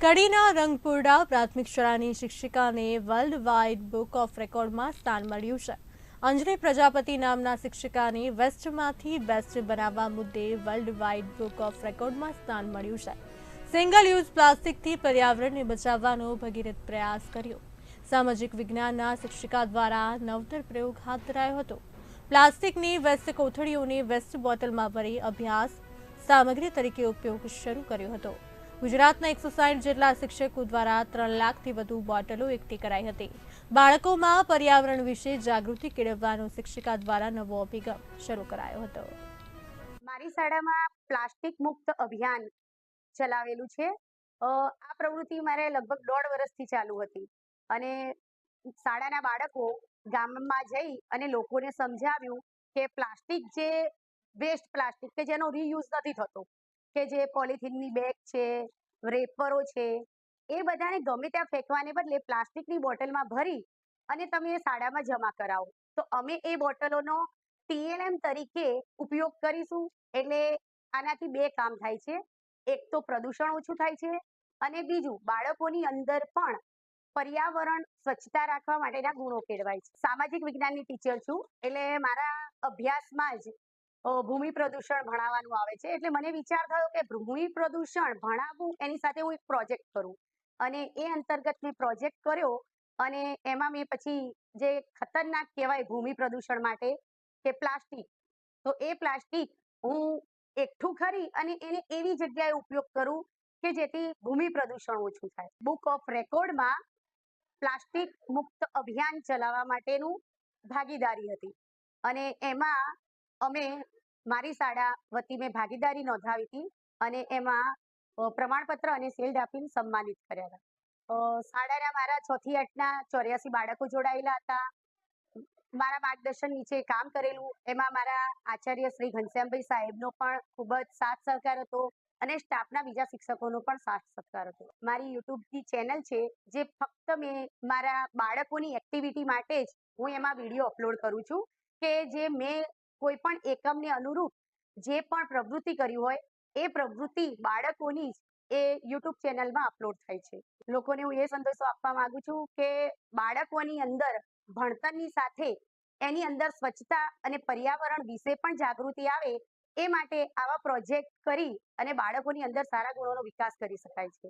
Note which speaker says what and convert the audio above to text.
Speaker 1: કડીના રંગપુરડા પ્રાથમિક શાળાની શિક્ષિકાને world wide book of રેકોર્ડમાં સ્થાન મળ્યું છે. અંજલિ પ્રજાપતિ નામના શિક્ષિકાને વેસ્ટમાંથી બેસ્ટ બનાવવા મુદ્દે વર્લ્ડ વાઇડ બુક ઓફ રેકોર્ડમાં સ્થાન મળ્યું છે. સિંગલ યુઝ પ્લાસ્ટિકથી પર્યાવરણને બચાવવાનો ભગીરથ પ્રયાસ કર્યો. સામાજિક વિજ્ઞાનના શિક્ષિકા દ્વારા નવતર પ્રયોગ હાથ ધરાયો હતો. પ્લાસ્ટિકની વેસ્ટ કોથળીઓને વેસ્ટ બોટલમાં ભરી અભ્યાસ સામગ્રી તરીકે ઉપયોગ શરૂ કર્યો હતો. ગુજરાતના 160 જેટલા શિક્ષકો દ્વારા 3 લાખથી વધુ બોટલો એકઠી કરાઈ હતી. બાળકોમાં પર્યાવરણ વિશે જાગૃતિ કેળવવાનો શિક્ષિકા દ્વારા નવો અભિગમ શરૂ કરાયો હતો.
Speaker 2: મારી શાળામાં પ્લાસ્ટિક મુક્ત અભિયાન ચલાવેલું છે. આ પ્રવૃત્તિ મારે લગભગ 1.5 વર્ષથી ચાલુ હતી અને શાળાના બાળકો ગામમાં જઈ અને લોકોને સમજાવ્યું કે પ્લાસ્ટિક જે વેસ્ટ પ્લાસ્ટિક કે જેનો રીયુઝ નથી થતો, કે જે પોલિથીનની બેગ છે, રેપરો છે, એ બધાને ગમે ત્યાં ફેંકવાને બદલે પ્લાસ્ટિકની બોટલમાં ભરી અને તમે એ શાળામાં જમા કરાવો તો અમે એ બોટલોનો TLM તરીકે ઉપયોગ કરીશું. એટલે આનાથી 2 કામ થાય છે. એક તો પ્રદૂષણ ઓછું થાય છે અને બીજું બાળકોની અંદર પણ પર્યાવરણ સ્વચ્છતા રાખવા માટેના ગુણો કેળવાય છે. સામાજિક વિજ્ઞાનની ટીચર છું એટલે મારા અભ્યાસમાં જ ભૂમિ પ્રદૂષણ ભણાવવાનું આવે છે. એટલે મને વિચાર થયો કે ભૂમિ પ્રદૂષણ ભણાવવું એની સાથે હું એક પ્રોજેક્ટ કરું અને એ અંતર્ગત મેં પ્રોજેક્ટ કર્યો અને એમાં મેં પછી જે ખતરનાક કહેવાય ભૂમિ પ્રદૂષણ માટે કે પ્લાસ્ટિક, તો એ પ્લાસ્ટિક હું એકઠું કરી અને એને એવી જગ્યાએ ઉપયોગ કરું કે જેથી ભૂમિ પ્રદૂષણ ઓછું થાય. બુક ઓફ રેકોર્ડમાં પ્લાસ્ટિક મુક્ત અભિયાન ચલાવવા માટેનું ભાગીદારી હતી અને એમાં અમે મારી શાળા વતી મેં ભાગીદારી નોંધાવી હતી અને એમાં પ્રમાણપત્ર અને શિલ્ડ આપીને સન્માનિત કર્યા હતા. શાળાના મારા 6 થી 8ના 84 બાળકો જોડાયેલા હતા. મારા માર્ગદર્શન નીચે કામ કરેલું. એમાં મારા આચાર્ય શ્રી ઘનશ્યામભાઈ સાહેબનો પણ ખૂબ જ સાથ સહકાર હતો અને સ્ટાફના બીજા શિક્ષકોનો પણ સાથ સહકાર હતો. મારી યુટ્યુબની ચેનલ છે જે ફક્ત મેં મારા બાળકોની એક્ટિવિટી માટે જ હું એમાં વિડીયો અપલોડ કરું છું કે જે મેં કોઈ પણ એકમને અનુરૂપ જે પણ પ્રવૃત્તિ કરી હોય એ પ્રવૃત્તિ બાળકોની જ એ યુટ્યુબ ચેનલમાં અપલોડ થાય છે. લોકોને હું એ સંદેશો આપવા માંગુ છું કે બાળકોની અંદર ભણતરની સાથે એની અંદર સ્વચ્છતા અને પર્યાવરણ વિશે પણ જાગૃતિ આવે એ માટે આવા પ્રોજેક્ટ કરી અને બાળકોની અંદર સારા ગુણોનો વિકાસ કરી શકાય છે.